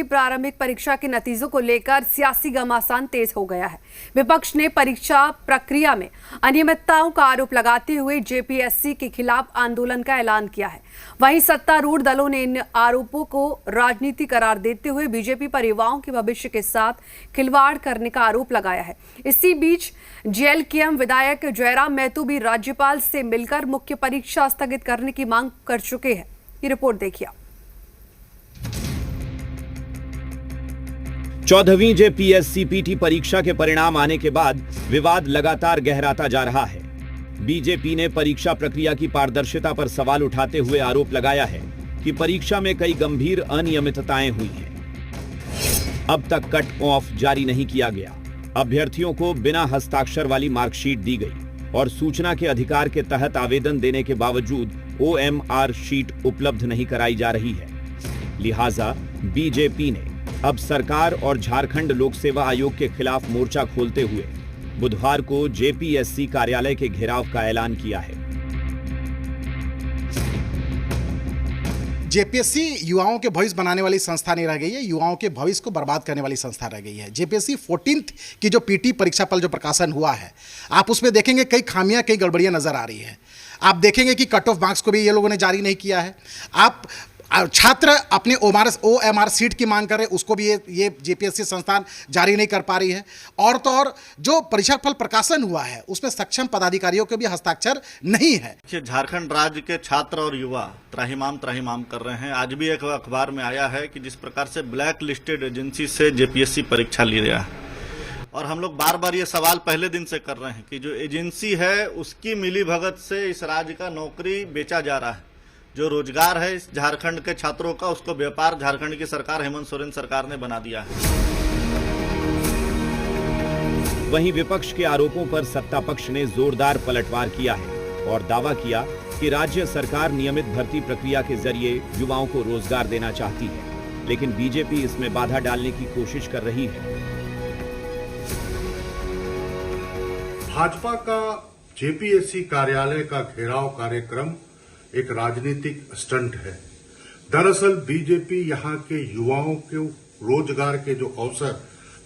प्रारंभिक परीक्षा के नतीजों को लेकर सियासी घमासान तेज हो गया है। विपक्ष ने परीक्षा प्रक्रिया में अनियमितताओं का आरोप लगाते हुए जेपीएससी के खिलाफ आंदोलन का ऐलान किया है। वहीं सत्तारूढ़ दलों ने इन आरोपों को राजनीति करार देते हुए बीजेपी पर युवाओं के भविष्य के साथ खिलवाड़ करने का आरोप लगाया है। इसी बीच जेएलकेएम विधायक जयराम महतो भी राज्यपाल से मिलकर मुख्य परीक्षा स्थगित करने की मांग कर चुके हैं। ये रिपोर्ट देखिए। 14वीं जेपीएससी-पीटी परीक्षा के परिणाम आने के बाद विवाद लगातार गहराता जा रहा है। बीजेपी ने परीक्षा प्रक्रिया की पारदर्शिता पर सवाल उठाते हुए आरोप लगाया है कि परीक्षा में कई गंभीर अनियमितताएं हुई हैं। अब तक कट ऑफ जारी नहीं किया गया, अभ्यर्थियों को बिना हस्ताक्षर वाली मार्कशीट दी गई और सूचना के अधिकार के तहत आवेदन देने के बावजूद ओएमआर शीट उपलब्ध नहीं कराई जा रही है। लिहाजा बीजेपी ने अब सरकार और झारखंड लोक सेवा आयोग के खिलाफ मोर्चा खोलते हुए बुधवार को जेपीएससी कार्यालय के घेराव का ऐलान किया है। जेपीएससी युवाओं के भविष्य बनाने वाली संस्था नहीं रह गई है, युवाओं के भविष्य को बर्बाद करने वाली संस्था रह गई है। जेपीएससी 14th की जो पीटी परीक्षा फल जो प्रकाशन हुआ है, आप उसमें देखेंगे कई खामियां, कई गड़बड़ियां नजर आ रही है। आप देखेंगे कि कट ऑफ मार्क्स को भी ये लोगों ने जारी नहीं किया है। आप छात्र अपने ओएमआर सीट की मांग करें, उसको भी ये जेपीएससी संस्थान जारी नहीं कर पा रही है। और तो और जो परीक्षा फल प्रकाशन हुआ है उसमें सक्षम पदाधिकारियों के भी हस्ताक्षर नहीं है। झारखंड राज्य के छात्र और युवा त्राहिमाम कर रहे हैं। आज भी एक अखबार में आया है कि जिस प्रकार से ब्लैक लिस्टेड एजेंसी से जेपीएससी परीक्षा ली गया है, और हम लोग बार बार ये सवाल पहले दिन से कर रहे हैं कि जो एजेंसी है उसकी मिलीभगत से इस राज्य का नौकरी बेचा जा रहा है। जो रोजगार है इस झारखंड के छात्रों का, उसको व्यापार झारखंड की सरकार, हेमंत सोरेन सरकार ने बना दिया है। वहीं विपक्ष के आरोपों पर सत्ता पक्ष ने जोरदार पलटवार किया है और दावा किया कि राज्य सरकार नियमित भर्ती प्रक्रिया के जरिए युवाओं को रोजगार देना चाहती है, लेकिन बीजेपी इसमें बाधा डालने की कोशिश कर रही है। भाजपा का जेपीएससी कार्यालय का घेराव कार्यक्रम एक राजनीतिक स्टंट है। दरअसल बीजेपी यहां के युवाओं को रोजगार के जो अवसर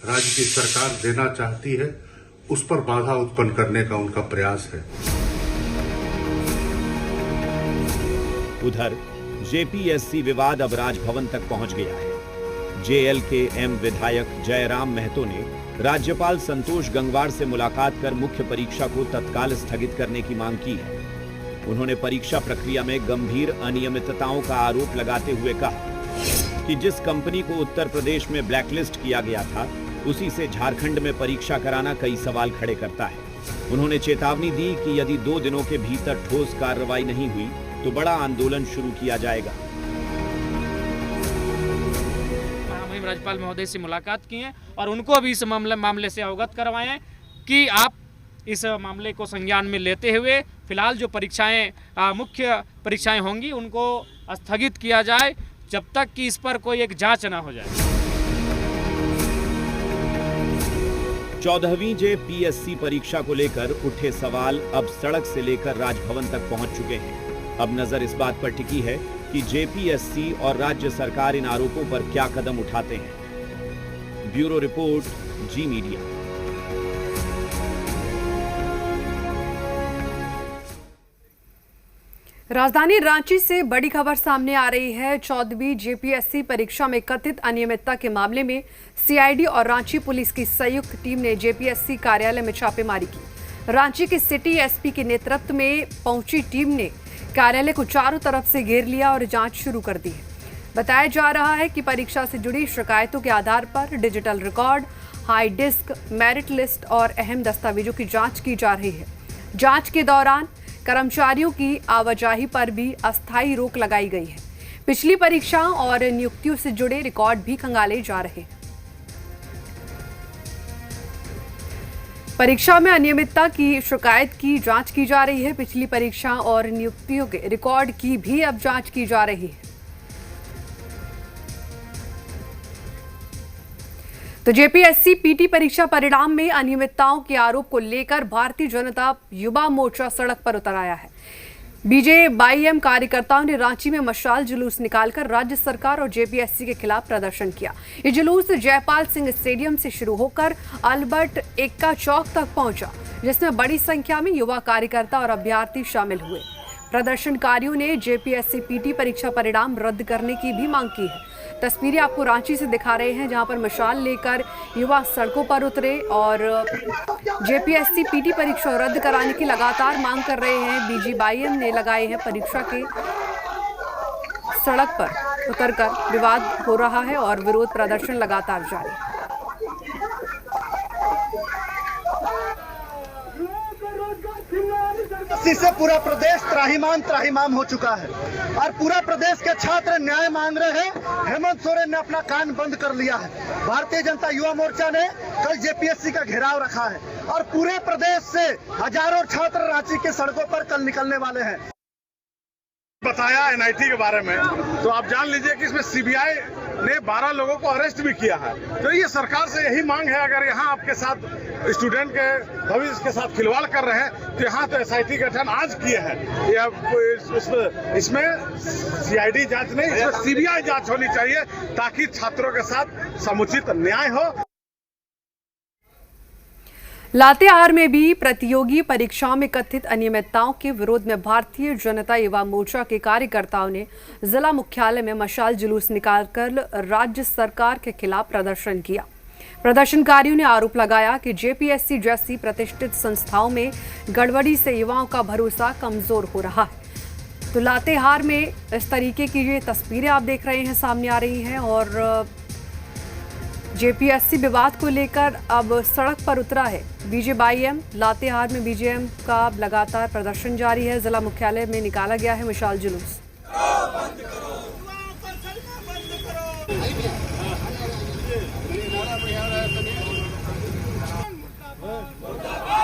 राज्य की सरकार देना चाहती है, उस पर बाधा उत्पन्न करने का उनका प्रयास है। उधर जेपीएससी विवाद अब राजभवन तक पहुंच गया है। जेएलकेएम विधायक जयराम महतो ने राज्यपाल संतोष गंगवार से मुलाकात कर मुख्य परीक्षा को तत्काल स्थगित करने की मांग की है। उन्होंने परीक्षा प्रक्रिया में गंभीर अनियमितताओं का आरोप लगाते हुए कहा कि जिस कंपनी को उत्तर प्रदेश में ब्लैकलिस्ट किया गया था, उसी से झारखंड में परीक्षा कराना कई सवाल खड़े करता है। उन्होंने चेतावनी दी कि यदि 2 दिनों के भीतर ठोस कार्रवाई नहीं हुई तो बड़ा आंदोलन शुरू किया जाएगा। हम राज्यपाल महोदय से मुलाकात की है और उनको भी इस मामले से अवगत करवाएं कि आप इस मामले को संज्ञान में लेते हुए फिलहाल जो परीक्षाएं मुख्य परीक्षाएं होंगी उनको स्थगित किया जाए जब तक कि इस पर कोई एक जांच ना हो जाए। 14वीं जेपीएससी परीक्षा को लेकर उठे सवाल अब सड़क से लेकर राजभवन तक पहुंच चुके हैं। अब नजर इस बात पर टिकी है कि जेपीएससी और राज्य सरकार इन आरोपों पर क्या कदम उठाते हैं। ब्यूरो रिपोर्ट, जी मीडिया। राजधानी रांची से बड़ी खबर सामने आ रही है। 14वीं जेपीएससी परीक्षा में कथित अनियमितता के मामले में सीआईडी और रांची पुलिस की संयुक्त टीम ने जेपीएससी कार्यालय में छापेमारी की। रांची के सिटी एसपी के नेतृत्व में पहुंची टीम ने कार्यालय को चारों तरफ से घेर लिया और जांच शुरू कर दी है। बताया जा रहा है कि परीक्षा से जुड़ी शिकायतों के आधार पर digital record, hard disk, merit list और अहम दस्तावेजों की जाँच की जा रही है। जाँच के दौरान कर्मचारियों की आवाजाही पर भी अस्थायी रोक लगाई गई है। पिछली परीक्षाओं और नियुक्तियों से जुड़े रिकॉर्ड भी खंगाले जा रहे हैं। परीक्षा में अनियमितता की शिकायत की जांच की जा रही है। पिछली परीक्षा और नियुक्तियों के रिकॉर्ड की भी अब जांच की जा रही है। तो जेपीएससी पीटी परीक्षा परिणाम में अनियमितताओं के आरोप को लेकर भारतीय जनता युवा मोर्चा सड़क पर उतर आया है। बीजेवाईएम कार्यकर्ताओं ने रांची में मशाल जुलूस निकालकर राज्य सरकार और जेपीएससी के खिलाफ प्रदर्शन किया। ये जुलूस जयपाल सिंह स्टेडियम से शुरू होकर अल्बर्ट एक्का चौक तक पहुंचा, जिसमें बड़ी संख्या में युवा कार्यकर्ता और अभ्यर्थी शामिल हुए। प्रदर्शनकारियों ने जेपीएससी पीटी परीक्षा परिणाम रद्द करने की भी मांग की है। तस्वीरें आपको रांची से दिखा रहे हैं, जहां पर मशाल लेकर युवा सड़कों पर उतरे और जेपीएससी पीटी परीक्षा रद्द कराने की लगातार मांग कर रहे हैं। बीजेवाईएम ने लगाए हैं परीक्षा के सड़क पर उतरकर विवाद हो रहा है और विरोध प्रदर्शन लगातार जारी है। से पूरा प्रदेश त्राहिमाम हो चुका है और पूरा प्रदेश के छात्र न्याय मांग रहे हैं। हेमंत सोरेन ने अपना कान बंद कर लिया है। भारतीय जनता युवा मोर्चा ने कल जेपीएससी का घेराव रखा है और पूरे प्रदेश से हजारों छात्र रांची के सड़कों पर कल निकलने वाले हैं। बताया एनआईटी के बारे में, तो आप जान लीजिए कि इसमें सीबीआई ने 12 लोगों को अरेस्ट भी किया है। तो ये सरकार से यही मांग है, अगर यहाँ आपके साथ स्टूडेंट के भविष्य के साथ खिलवाड़ कर रहे हैं तो यहाँ तो एसआईटी गठन आज किए हैं। इसमें सीआईडी जांच नहीं, इसमें सीबीआई जांच होनी चाहिए ताकि छात्रों के साथ समुचित न्याय हो। लातेहार में भी प्रतियोगी परीक्षाओं में कथित अनियमितताओं के विरोध में भारतीय जनता युवा मोर्चा के कार्यकर्ताओं ने जिला मुख्यालय में मशाल जुलूस निकालकर राज्य सरकार के खिलाफ प्रदर्शन किया। प्रदर्शनकारियों ने आरोप लगाया कि जेपीएससी जैसी प्रतिष्ठित संस्थाओं में गड़बड़ी से युवाओं का भरोसा कमजोर हो रहा है। तो लातेहार में इस तरीके की ये तस्वीरें आप देख रहे हैं सामने आ रही हैं और जेपीएससी विवाद को लेकर अब सड़क पर उतरा है बीजेवाईएम। लातेहार में बीजेएम का लगातार प्रदर्शन जारी है। जिला मुख्यालय में निकाला गया है मशाल जुलूस।